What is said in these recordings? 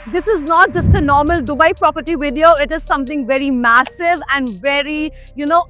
This is not just a normal Dubai property video. It is something very massive and very,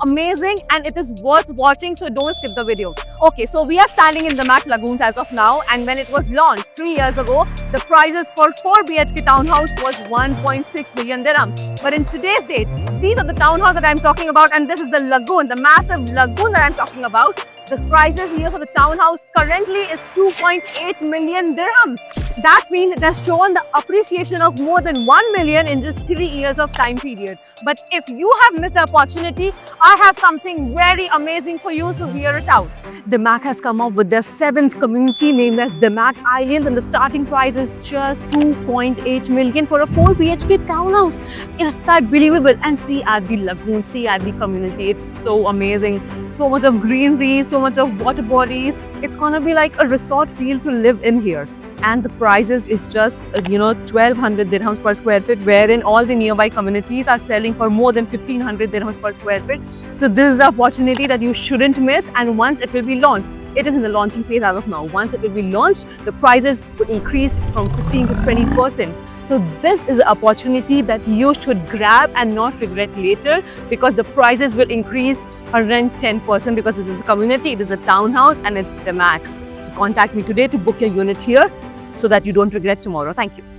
amazing, and it is worth watching. So don't skip the video. Okay, so we are standing in the Damac Lagoons as of now, and when it was launched 3 years ago, the prices for 4 BHK townhouse was 1.6 million dirhams. But in today's date, these are the townhouse that I'm talking about, and this is the lagoon, the massive lagoon that I'm talking about. The prices here for the townhouse currently is 2.8 million dirhams. That means it has shown the appreciation of more than 1 million in just 3 years of time period. But if you have missed the opportunity, I have something very amazing for you, so hear it out. Damac has come up with their 7th community named as Damac Islands, and the starting price is just 2.8 million for a 4 BHK townhouse. Is that believable? And see at the lagoon, see at the community. It's so amazing. So much of greenery, so much of water bodies. It's gonna be like a resort feel to live in here. And the prices is just 1200 dirhams per square feet, wherein all the nearby communities are selling for more than 1500 dirhams per square feet. So this is the opportunity that you shouldn't miss, and once it will be launched, it is in the launching phase as of now. Once it will be launched, the prices will increase from 15 to 20%. So this is an opportunity that you should grab and not regret later, because the prices will increase around 10%, because this is a community, it is a townhouse, and it's Damac. So contact me today to book your unit here so that you don't regret tomorrow. Thank you.